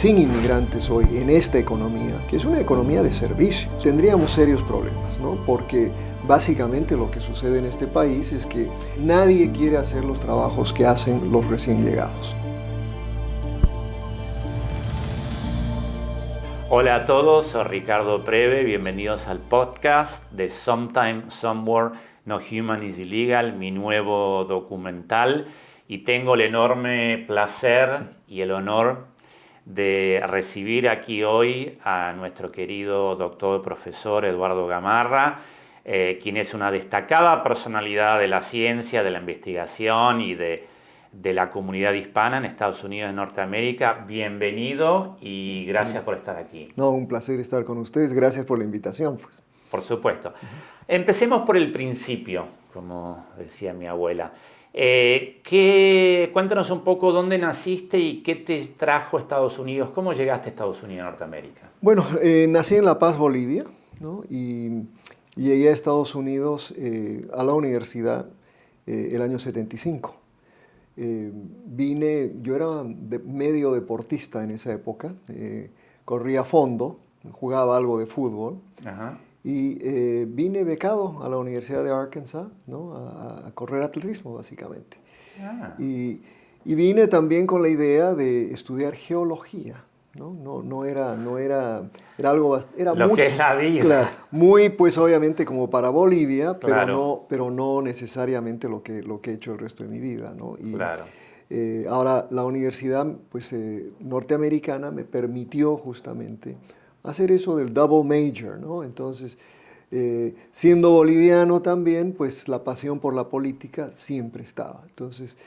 Sin inmigrantes hoy en esta economía, que es una economía de servicio, tendríamos serios problemas, ¿no? Porque básicamente lo que sucede en este país es que nadie quiere hacer los trabajos que hacen los recién llegados. Hola a todos, soy Ricardo Preve, bienvenidos al podcast de Sometime, Somewhere, No Human is Illegal, mi nuevo documental, y tengo el enorme placer y el honor de recibir aquí hoy a nuestro querido doctor profesor Eduardo Gamarra, quien es una destacada personalidad de la ciencia, de la investigación y de la comunidad hispana en Estados Unidos y Norteamérica. Bienvenido y gracias por estar aquí. No, un placer estar con ustedes, gracias por la invitación. Pues. Por supuesto. Empecemos por el principio, como decía mi abuela. Cuéntanos un poco dónde naciste y qué te trajo a Estados Unidos. ¿Cómo llegaste a Estados Unidos, Norteamérica? Bueno, nací en La Paz, Bolivia, ¿no? Y llegué a Estados Unidos a la universidad el año 75. Yo era medio deportista en esa época, corría a fondo, jugaba algo de fútbol. Ajá. Y vine becado a la Universidad de Arkansas, ¿no? a correr atletismo, básicamente. Ah. Y vine también con la idea de estudiar geología, ¿no? Era algo... Era lo muy, que es la vida. Claro, muy, pues, obviamente, como para Bolivia, claro. pero no necesariamente lo que he hecho el resto de mi vida, ¿no? Y, claro. Ahora, la universidad, pues, norteamericana me permitió justamente hacer eso del double major, ¿no? Entonces, siendo boliviano también, pues la pasión por la política siempre estaba. Entonces,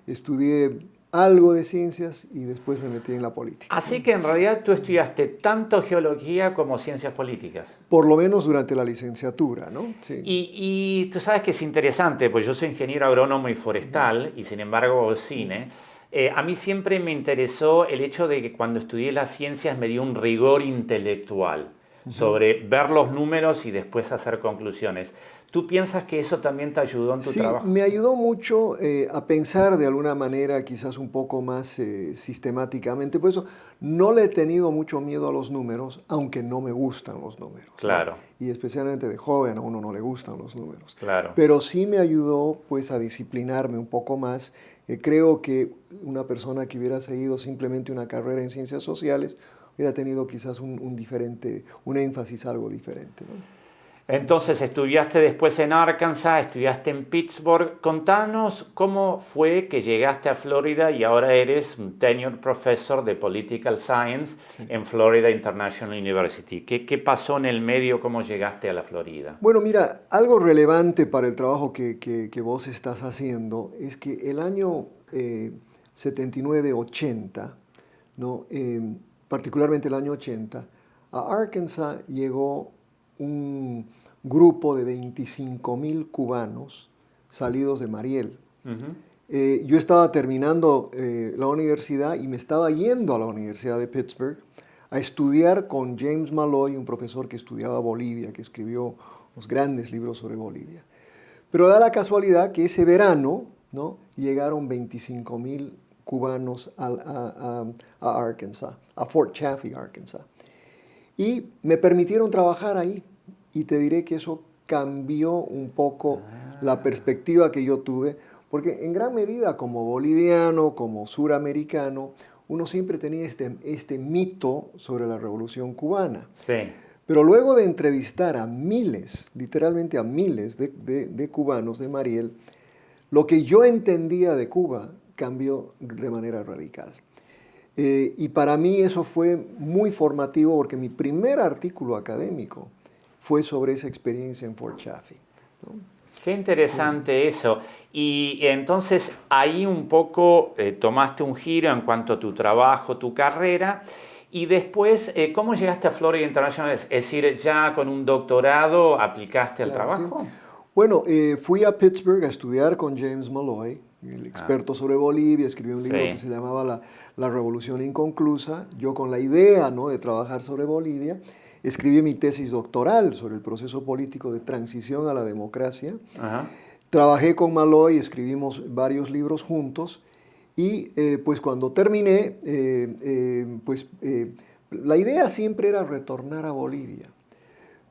estudié algo de ciencias y después me metí en la política. Así que en realidad tú estudiaste tanto geología como ciencias políticas. Por lo menos durante la licenciatura, ¿no? Sí. Y tú sabes que es interesante, pues yo soy ingeniero agrónomo y forestal, y sin embargo cine. A mí siempre me interesó el hecho de que cuando estudié las ciencias me dio un rigor intelectual sobre ver los números y después hacer conclusiones. ¿Tú piensas que eso también te ayudó en tu trabajo? Sí, me ayudó mucho a pensar de alguna manera quizás un poco más sistemáticamente. Por eso no le he tenido mucho miedo a los números, aunque no me gustan los números. Claro. ¿No? Y especialmente de joven a uno no le gustan los números. Claro. Pero sí me ayudó pues a disciplinarme un poco más. Creo que una persona que hubiera seguido simplemente una carrera en ciencias sociales hubiera tenido quizás un énfasis algo diferente, ¿no? Entonces estudiaste después en Arkansas, estudiaste en Pittsburgh. Contanos cómo fue que llegaste a Florida y ahora eres un tenured professor de Political Science en Florida International University. ¿Qué pasó en el medio? ¿Cómo llegaste a la Florida? Bueno, mira, algo relevante para el trabajo que vos estás haciendo es que el año 79-80, ¿no? Particularmente el año 80, a Arkansas llegó un grupo de 25,000 cubanos salidos de Mariel. Uh-huh. Yo estaba terminando la universidad y me estaba yendo a la Universidad de Pittsburgh a estudiar con James Malloy, un profesor que estudiaba Bolivia, que escribió unos grandes libros sobre Bolivia. Pero da la casualidad que ese verano, ¿no? Llegaron 25,000 cubanos a Arkansas, a Fort Chaffee, Arkansas. Y me permitieron trabajar ahí. Y te diré que eso cambió un poco la perspectiva que yo tuve, porque en gran medida como boliviano, como suramericano, uno siempre tenía este mito sobre la Revolución Cubana. Sí. Pero luego de entrevistar a miles, literalmente a miles de cubanos de Mariel, lo que yo entendía de Cuba cambió de manera radical. Y para mí eso fue muy formativo porque mi primer artículo académico fue sobre esa experiencia en Fort Chaffee, ¿no? Qué interesante eso. Y entonces ahí un poco tomaste un giro en cuanto a tu trabajo, tu carrera. Y después, ¿cómo llegaste a Florida International? Es decir, ¿ya con un doctorado aplicaste al trabajo? Sí. Bueno, fui a Pittsburgh a estudiar con James Malloy, el experto sobre Bolivia. Escribió un libro que se llamaba La Revolución Inconclusa. Yo con la idea, ¿no?, de trabajar sobre Bolivia, escribí mi tesis doctoral sobre el proceso político de transición a la democracia. Ajá. Trabajé con Malloy, escribimos varios libros juntos Y pues cuando terminé, la idea siempre era retornar a Bolivia.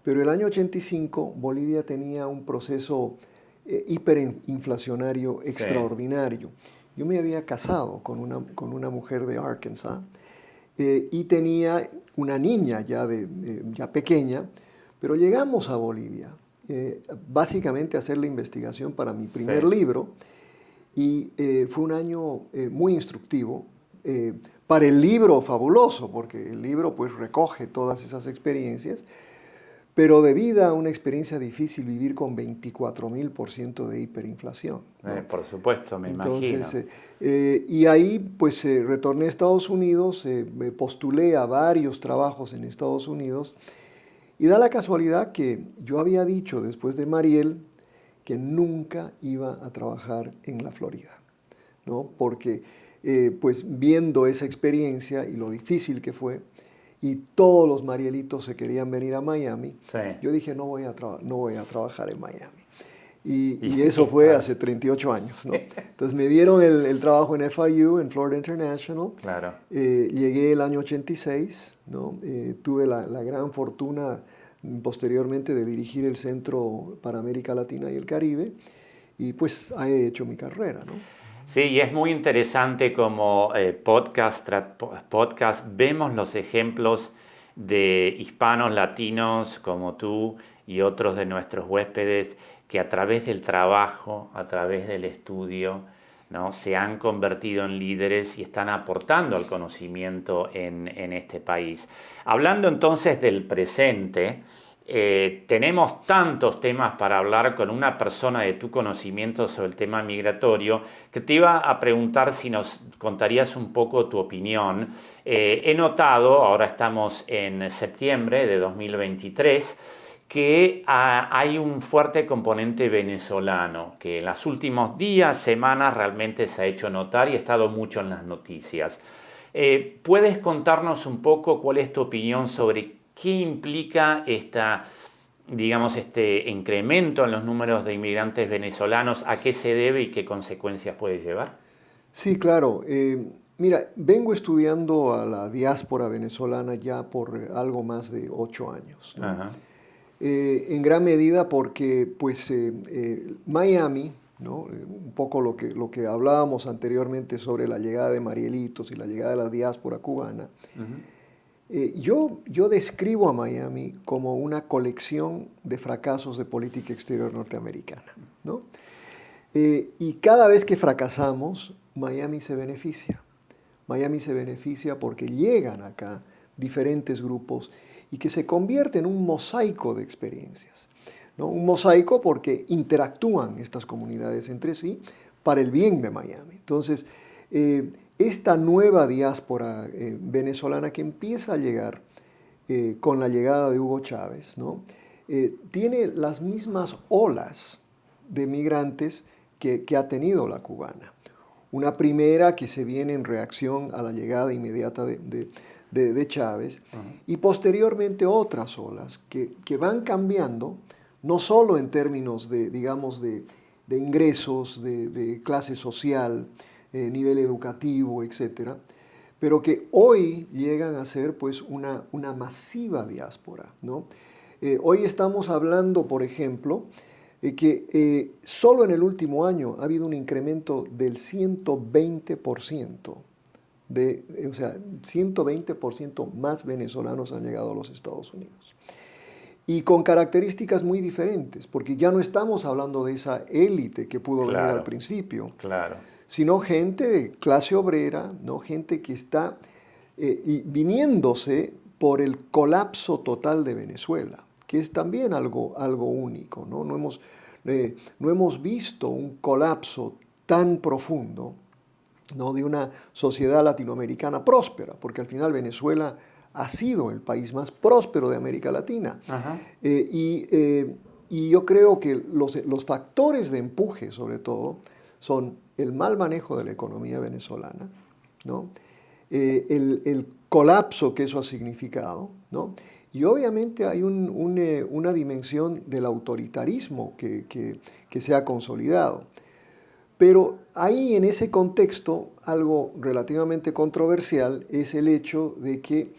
Pero el año 85 Bolivia tenía un proceso hiperinflacionario extraordinario. Yo me había casado con una mujer de Arkansas y tenía una niña ya pequeña, pero llegamos a Bolivia básicamente a hacer la investigación para mi primer libro y fue un año muy instructivo. Para el libro fabuloso, porque el libro pues recoge todas esas experiencias, pero debido a una experiencia difícil vivir con 24.000% de hiperinflación, ¿no? Por supuesto, me imagino. Y ahí pues retorné a Estados Unidos, me postulé a varios trabajos en Estados Unidos y da la casualidad que yo había dicho después de Mariel que nunca iba a trabajar en la Florida, ¿no? Porque pues viendo esa experiencia y lo difícil que fue, y todos los marielitos se querían venir a Miami, yo dije, no voy a trabajar en Miami. Y eso fue hace 38 años, ¿no? Entonces me dieron el trabajo en FIU, en Florida International. Claro. Llegué el año 86, ¿no? Tuve la gran fortuna posteriormente de dirigir el Centro para América Latina y el Caribe. Y pues he hecho mi carrera, ¿no? Sí, y es muy interesante como podcast vemos los ejemplos de hispanos latinos como tú y otros de nuestros huéspedes que a través del trabajo, a través del estudio, ¿no? se han convertido en líderes y están aportando al conocimiento en este país. Hablando entonces del presente, tenemos tantos temas para hablar con una persona de tu conocimiento sobre el tema migratorio que te iba a preguntar si nos contarías un poco tu opinión. He notado, ahora estamos en septiembre de 2023, que hay un fuerte componente venezolano que en los últimos días, semanas realmente se ha hecho notar y ha estado mucho en las noticias. ¿Puedes contarnos un poco cuál es tu opinión sobre qué implica este incremento en los números de inmigrantes venezolanos, a qué se debe y qué consecuencias puede llevar? Sí, claro. Mira, vengo estudiando a la diáspora venezolana ya por algo más de 8 años, ¿no? Ajá. En gran medida porque pues, Miami, ¿no? Un poco lo que hablábamos anteriormente sobre la llegada de Marielitos y la llegada de la diáspora cubana, yo describo a Miami como una colección de fracasos de política exterior norteamericana, ¿no? Y cada vez que fracasamos, Miami se beneficia. Miami se beneficia porque llegan acá diferentes grupos y que se convierte en un mosaico de experiencias, ¿no? Un mosaico porque interactúan estas comunidades entre sí para el bien de Miami. Entonces, esta nueva diáspora venezolana que empieza a llegar con la llegada de Hugo Chávez, ¿no? Tiene las mismas olas de migrantes que ha tenido la cubana. Una primera que se viene en reacción a la llegada inmediata de Chávez, y posteriormente otras olas que van cambiando, no solo en términos digamos, de ingresos, de clase social, nivel educativo, etcétera, pero que hoy llegan a ser pues una masiva diáspora, ¿no? Hoy estamos hablando, por ejemplo, que solo en el último año ha habido un incremento del 120%, o sea, 120% más venezolanos han llegado a los Estados Unidos. Y con características muy diferentes, porque ya no estamos hablando de esa élite que pudo venir al principio, sino gente de clase obrera, ¿no? Gente que está viniéndose por el colapso total de Venezuela, que es también algo único, ¿no? No hemos visto un colapso tan profundo, ¿no? De una sociedad latinoamericana próspera, porque al final Venezuela ha sido el país más próspero de América Latina. Y yo creo que los factores de empuje, sobre todo, son el mal manejo de la economía venezolana, ¿no? El colapso que eso ha significado, ¿no? Y obviamente hay una dimensión del autoritarismo que se ha consolidado. Pero ahí en ese contexto, algo relativamente controversial es el hecho de que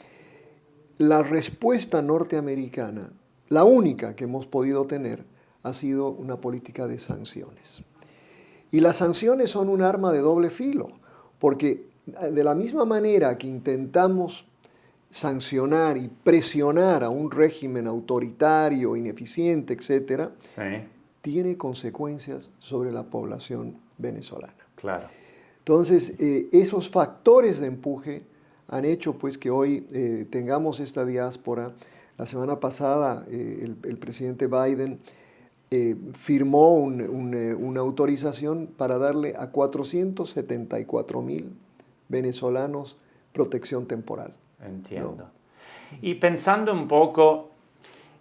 la respuesta norteamericana, la única que hemos podido tener, ha sido una política de sanciones. Y las sanciones son un arma de doble filo, porque de la misma manera que intentamos sancionar y presionar a un régimen autoritario, ineficiente, etc., Sí, tiene consecuencias sobre la población venezolana. claro. Entonces, esos factores de empuje han hecho pues, que hoy tengamos esta diáspora. La semana pasada el presidente Biden firmó una autorización para darle a 474,000 venezolanos protección temporal. Entiendo. ¿No? Y pensando un poco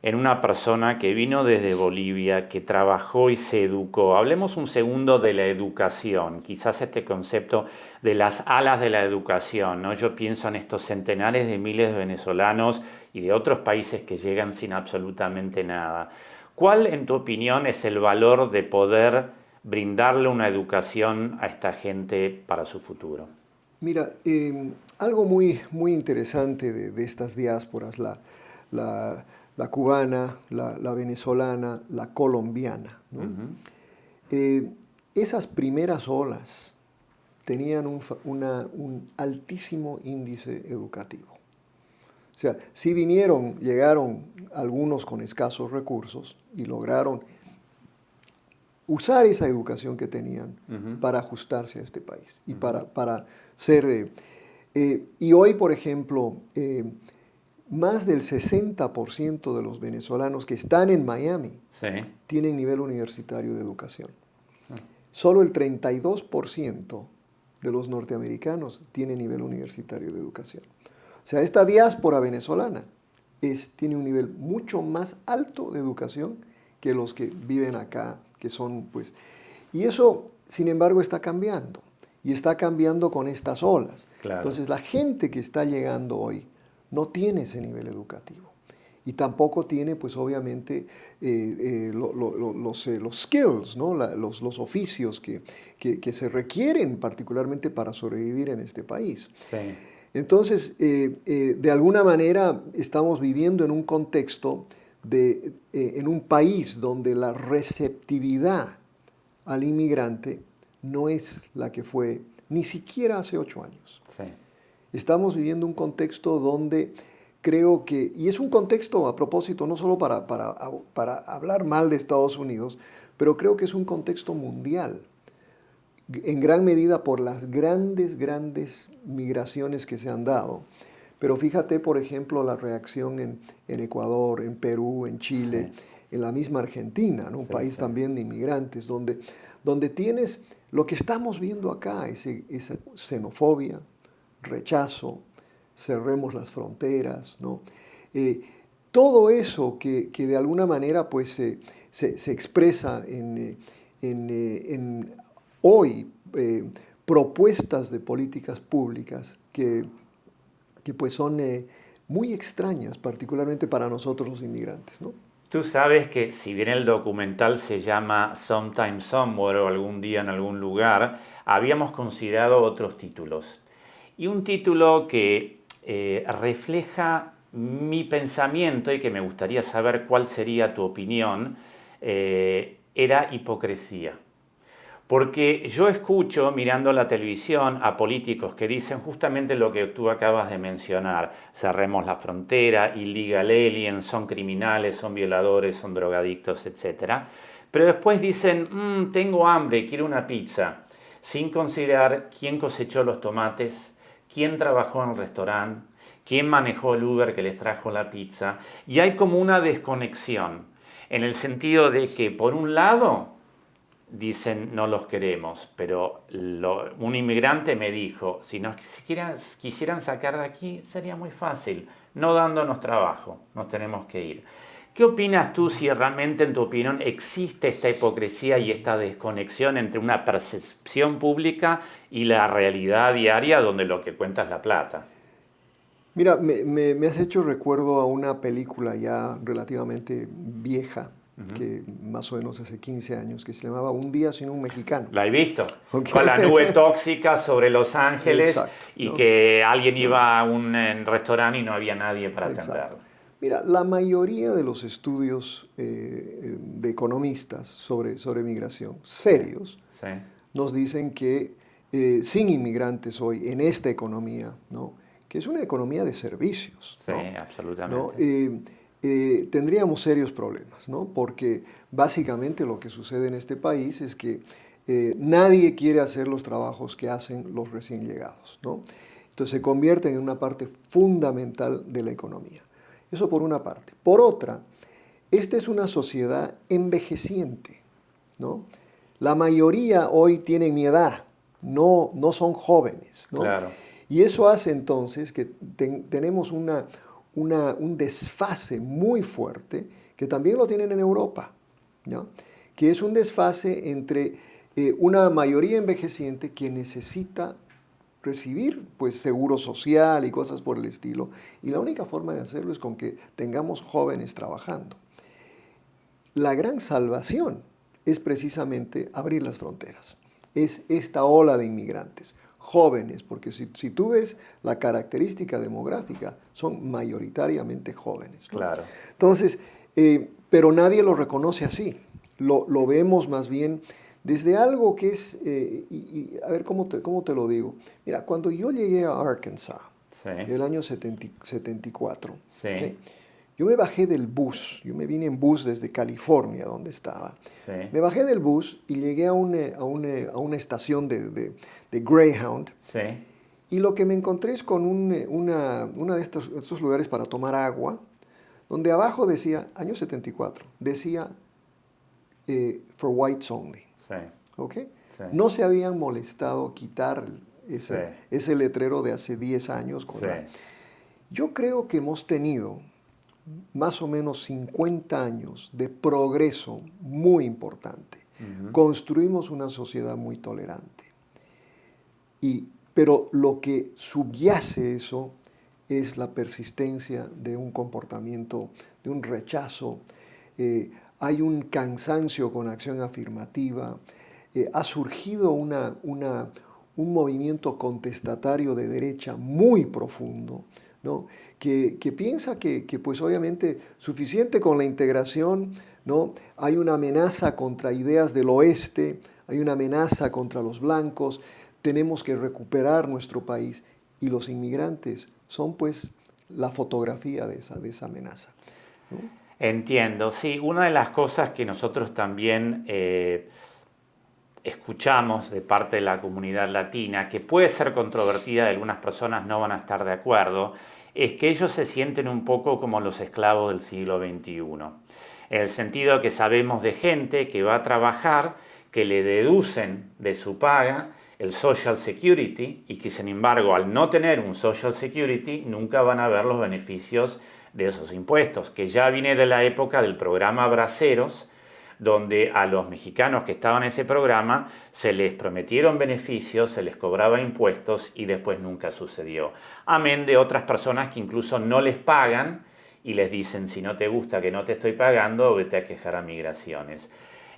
en una persona que vino desde Bolivia, que trabajó y se educó, hablemos un segundo de la educación, quizás este concepto de las alas de la educación, ¿no? Yo pienso en estos centenares de miles de venezolanos y de otros países que llegan sin absolutamente nada. ¿Cuál, en tu opinión, es el valor de poder brindarle una educación a esta gente para su futuro? Mira, algo muy, muy interesante de estas diásporas, la cubana, la venezolana, la colombiana, ¿no? Esas primeras olas tenían un altísimo índice educativo. O sea, sí llegaron algunos con escasos recursos y lograron usar esa educación que tenían para ajustarse a este país y para ser... y hoy, por ejemplo, más del 60% de los venezolanos que están en Miami tienen nivel universitario de educación. Solo el 32% de los norteamericanos tienen nivel universitario de educación. O sea, esta diáspora venezolana tiene un nivel mucho más alto de educación que los que viven acá, que son, pues... Y eso, sin embargo, está cambiando. Y está cambiando con estas olas. Claro. Entonces, la gente que está llegando hoy no tiene ese nivel educativo. Y tampoco tiene, pues, obviamente, los skills, ¿no? Los oficios que se requieren particularmente para sobrevivir en este país. Sí. Entonces, de alguna manera, estamos viviendo en un contexto en un país donde la receptividad al inmigrante no es la que fue ni siquiera hace 8 años. Sí. Estamos viviendo un contexto donde creo que, y es un contexto a propósito, no solo para hablar mal de Estados Unidos, pero creo que es un contexto mundial, en gran medida por las grandes migraciones que se han dado. Pero fíjate, por ejemplo, la reacción en Ecuador, en Perú, en Chile, en la misma Argentina, ¿no? Un país también de inmigrantes, donde tienes lo que estamos viendo acá, esa xenofobia, rechazo, cerremos las fronteras, ¿no? Todo eso que de alguna manera pues, se expresa en hoy propuestas de políticas públicas que pues son muy extrañas, particularmente para nosotros los inmigrantes, ¿no? Tú sabes que si bien el documental se llama Sometime Somewhere o Algún día en algún lugar, habíamos considerado otros títulos. Y un título que refleja mi pensamiento y que me gustaría saber cuál sería tu opinión, era hipocresía. Porque yo escucho, mirando la televisión, a políticos que dicen justamente lo que tú acabas de mencionar. Cerremos la frontera, illegal aliens, son criminales, son violadores, son drogadictos, etc. Pero después dicen, tengo hambre, quiero una pizza, sin considerar quién cosechó los tomates, quién trabajó en el restaurante, quién manejó el Uber que les trajo la pizza. Y hay como una desconexión, en el sentido de que, por un lado, dicen no los queremos, pero un inmigrante me dijo, si nos quisieran sacar de aquí sería muy fácil, no dándonos trabajo, nos tenemos que ir. ¿Qué opinas tú si realmente en tu opinión existe esta hipocresía y esta desconexión entre una percepción pública y la realidad diaria donde lo que cuenta es la plata? Mira, me has hecho recuerdo a una película ya relativamente vieja, que más o menos hace 15 años, que se llamaba Un día sin un mexicano. La he visto, con la nube tóxica sobre Los Ángeles. Exacto, y ¿no? que alguien iba a un restaurante y no había nadie para Exacto. atenderlo. Mira, la mayoría de los estudios de economistas sobre migración, serios, Sí, nos dicen que sin inmigrantes hoy en esta economía, ¿no? Que es una economía de servicios, sí, ¿no? absolutamente. Tendríamos serios problemas, ¿no? Porque básicamente lo que sucede en este país es que nadie quiere hacer los trabajos que hacen los recién llegados, ¿no? Entonces se convierten en una parte fundamental de la economía. Eso por una parte. Por otra, esta es una sociedad envejeciente, ¿no? La mayoría hoy tienen mi edad, no son jóvenes, ¿no? Claro. Y eso hace entonces que tenemos un desfase muy fuerte, que también lo tienen en Europa, ¿no? Que es un desfase entre una mayoría envejeciente que necesita recibir pues seguro social y cosas por el estilo, y la única forma de hacerlo es con que tengamos jóvenes trabajando. La gran salvación es precisamente abrir las fronteras. Es esta ola de inmigrantes, jóvenes, porque si tú ves la característica demográfica, son mayoritariamente jóvenes, ¿no? Claro. Entonces, pero nadie lo reconoce así. Lo vemos más bien desde algo que es, a ver cómo te lo digo. Mira, cuando yo llegué a Arkansas, Sí. el año 74, Sí. ¿okay? Yo me bajé del bus, yo me vine en bus desde California, donde estaba. Sí. Me bajé del bus y llegué a una estación de Greyhound. Sí. Y lo que me encontré es con una de estos lugares para tomar agua, donde abajo decía, año 74, decía for whites only. Sí. ¿Ok? Sí. No se habían molestado quitar ese, Sí. ese letrero de hace 10 años. Sí. Yo creo que hemos tenido más o menos 50 años de progreso muy importante. Construimos una sociedad muy tolerante. Pero lo que subyace eso es la persistencia de un comportamiento, de un rechazo. Hay un cansancio con acción afirmativa. Ha surgido un movimiento contestatario de derecha muy profundo, ¿no? Que piensa que pues obviamente suficiente con la integración, ¿no? Hay una amenaza contra ideas del oeste, hay una amenaza contra los blancos, tenemos que recuperar nuestro país, y los inmigrantes son pues la fotografía de esa amenaza, ¿no? Entiendo, sí, una de las cosas que nosotros también escuchamos de parte de la comunidad latina, que puede ser controvertida y algunas personas no van a estar de acuerdo, es que ellos se sienten un poco como los esclavos del siglo XXI. En el sentido que sabemos de gente que va a trabajar, que le deducen de su paga el Social Security y que sin embargo al no tener un Social Security nunca van a ver los beneficios de esos impuestos, que ya viene de la época del programa Braceros, donde a los mexicanos que estaban en ese programa se les prometieron beneficios, se les cobraba impuestos y después nunca sucedió. Amén de otras personas que incluso no les pagan y les dicen, si no te gusta que no te estoy pagando, vete a quejar a migraciones.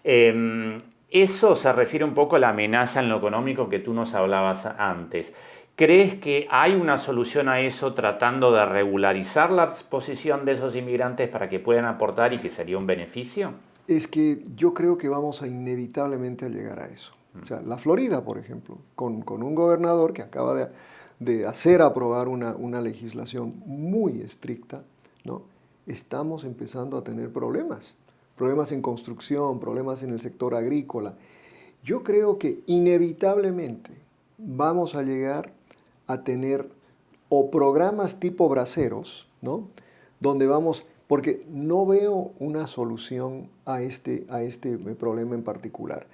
Eso se refiere un poco a la amenaza en lo económico que tú nos hablabas antes. ¿Crees que hay una solución a eso tratando de regularizar la posición de esos inmigrantes para que puedan aportar y que sería un beneficio? Es que yo creo que vamos a inevitablemente a llegar a eso. O sea, la Florida, por ejemplo, con un gobernador que acaba de hacer aprobar una legislación muy estricta, ¿no? Estamos empezando a tener problemas en construcción, problemas en el sector agrícola. Yo creo que inevitablemente vamos a llegar a tener o programas tipo Braceros, ¿no? Donde vamos, porque no veo una solución a este problema en particular.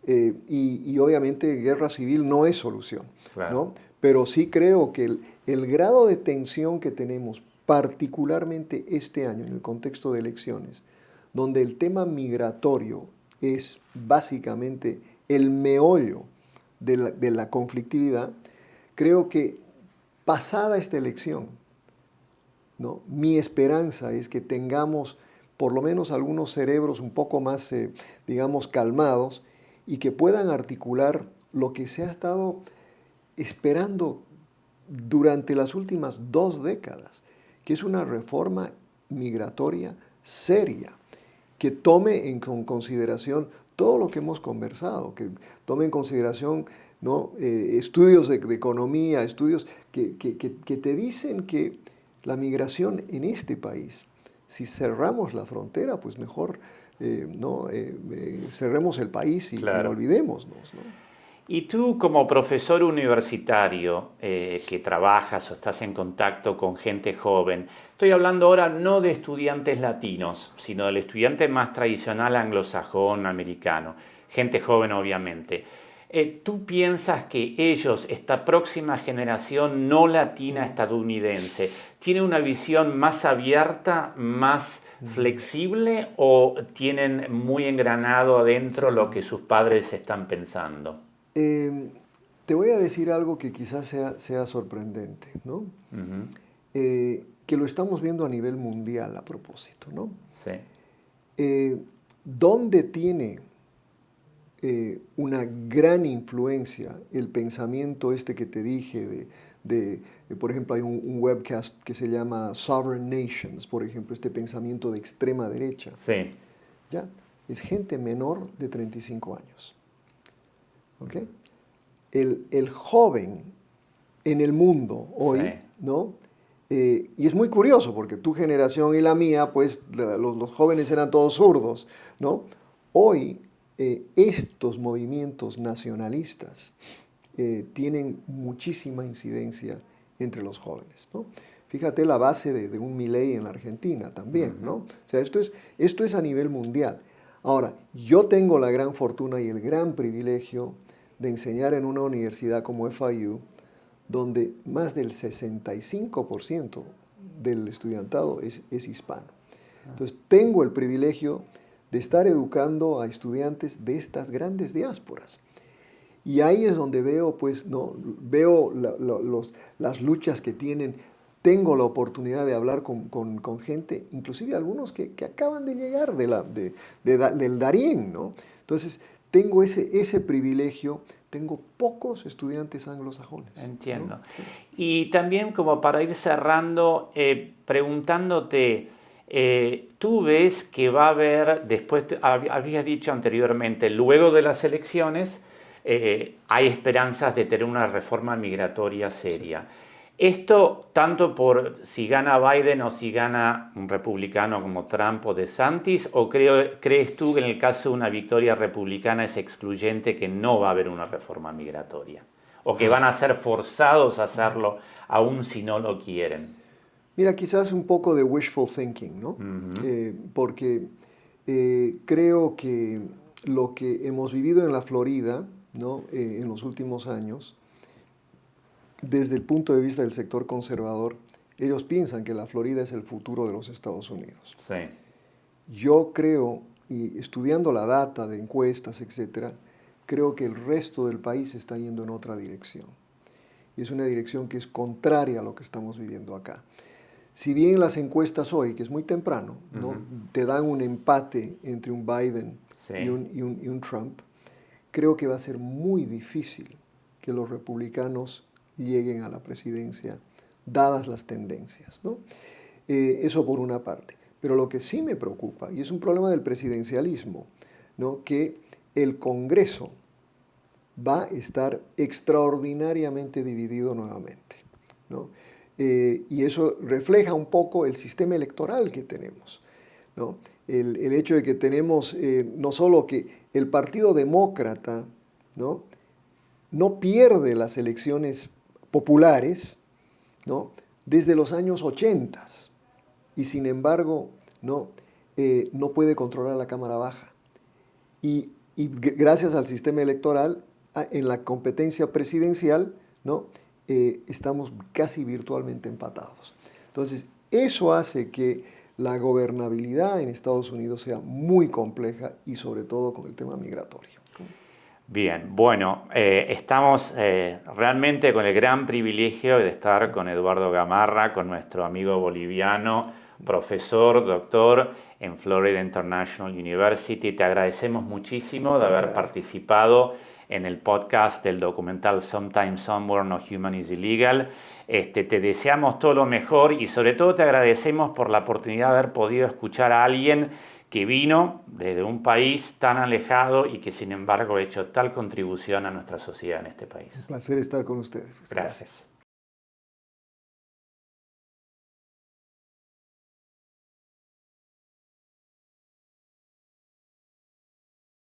Y obviamente guerra civil no es solución, Claro. ¿no? Pero sí creo que el grado de tensión que tenemos, particularmente este año en el contexto de elecciones, donde el tema migratorio es básicamente el meollo de la conflictividad, creo que pasada esta elección, ¿no? Mi esperanza es que tengamos por lo menos algunos cerebros un poco más, digamos, calmados y que puedan articular lo que se ha estado esperando durante las últimas 2 décadas, que es una reforma migratoria seria, que tome en consideración todo lo que hemos conversado, que tome en consideración, ¿no? Estudios de economía, estudios que te dicen que la migración en este país, si cerramos la frontera, pues mejor cerremos el país y olvidémonos, ¿no? Y tú como profesor universitario que trabajas o estás en contacto con gente joven, estoy hablando ahora no de estudiantes latinos, sino del estudiante más tradicional anglosajón, americano, gente joven obviamente. ¿Tú piensas que ellos, esta próxima generación no latina estadounidense, tiene una visión más abierta, más flexible o tienen muy engranado adentro lo que sus padres están pensando? Te voy a decir algo que quizás sea sorprendente, ¿no? Que lo estamos viendo a nivel mundial a propósito, ¿no? Sí. ¿Dónde tiene una gran influencia el pensamiento este que te dije por ejemplo, hay un webcast que se llama Sovereign Nations, por ejemplo, este pensamiento de extrema derecha? Sí. ¿Ya? Es gente menor de 35 años. ¿Okay? El joven en el mundo hoy, sí, ¿no? Y es muy curioso porque tu generación y la mía, pues los jóvenes eran todos zurdos, ¿no? Hoy estos movimientos nacionalistas tienen muchísima incidencia entre los jóvenes, ¿no? Fíjate la base de un Milei en la Argentina también, ¿no? O sea, esto es a nivel mundial. Ahora, yo tengo la gran fortuna y el gran privilegio de enseñar en una universidad como FIU, donde más del 65% del estudiantado es hispano. Entonces, tengo el privilegio de estar educando a estudiantes de estas grandes diásporas. Y ahí es donde veo, pues, ¿no? Veo las luchas que tienen. Tengo la oportunidad de hablar con gente, inclusive algunos que acaban de llegar del Darién, ¿no? Entonces, tengo ese privilegio. Tengo pocos estudiantes anglosajones. Entiendo. ¿No? Sí. Y también como para ir cerrando, preguntándote, tú ves que va a haber, después habías dicho anteriormente, luego de las elecciones, hay esperanzas de tener una reforma migratoria seria. Sí. Esto tanto por si gana Biden o si gana un republicano como Trump o DeSantis, o crees tú que en el caso de una victoria republicana es excluyente que no va a haber una reforma migratoria? O que van a ser forzados a hacerlo aún si no lo quieren. Mira, quizás un poco de wishful thinking, ¿no? Porque creo que lo que hemos vivido en la Florida, ¿no? En los últimos años, desde el punto de vista del sector conservador, ellos piensan que la Florida es el futuro de los Estados Unidos. Sí. Yo creo, y estudiando la data de encuestas, etcétera, creo que el resto del país está yendo en otra dirección. Y es una dirección que es contraria a lo que estamos viviendo acá. Si bien las encuestas hoy, que es muy temprano, ¿no? te dan un empate entre un Biden y un Trump, creo que va a ser muy difícil que los republicanos lleguen a la presidencia, dadas las tendencias, ¿no? Eso por una parte. Pero lo que sí me preocupa, y es un problema del presidencialismo, ¿no? Que el Congreso va a estar extraordinariamente dividido nuevamente, ¿no? Y eso refleja un poco el sistema electoral que tenemos, ¿no? El hecho de que tenemos no solo que el Partido Demócrata, ¿no? no pierde las elecciones populares, ¿no? desde los años 80 y sin embargo no puede controlar la Cámara Baja. Y gracias al sistema electoral, en la competencia presidencial, ¿no? Estamos casi virtualmente empatados. Entonces, eso hace que la gobernabilidad en Estados Unidos sea muy compleja y sobre todo con el tema migratorio. Bien, bueno, estamos realmente con el gran privilegio de estar con Eduardo Gamarra, con nuestro amigo boliviano, profesor, doctor en Florida International University. Te agradecemos muchísimo de haber participado en el podcast del documental Sometime Somewhere, No Human is Illegal. Te deseamos todo lo mejor y sobre todo te agradecemos por la oportunidad de haber podido escuchar a alguien que vino desde un país tan alejado y que sin embargo ha hecho tal contribución a nuestra sociedad en este país. Un placer estar con ustedes. Gracias.